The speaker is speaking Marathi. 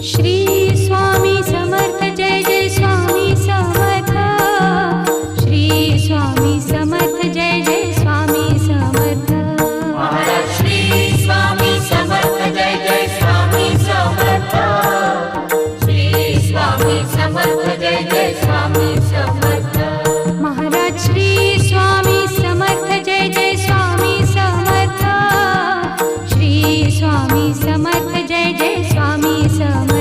श्री स्वामी समर्थ जय जय स्वामी समर्थ। श्री स्वामी समर्थ जय जय स्वामी समर्थ। महाराज श्री स्वामी समर्थ जय जय स्वामी समर्थ। श्री स्वामी समर्थ जय जय स्वामी समर्थ। महाराज श्री स्वामी समर्थ जय जय स्वामी समर्थ। श्री स्वामी समर्थ जय जय स्वामी समर्थ।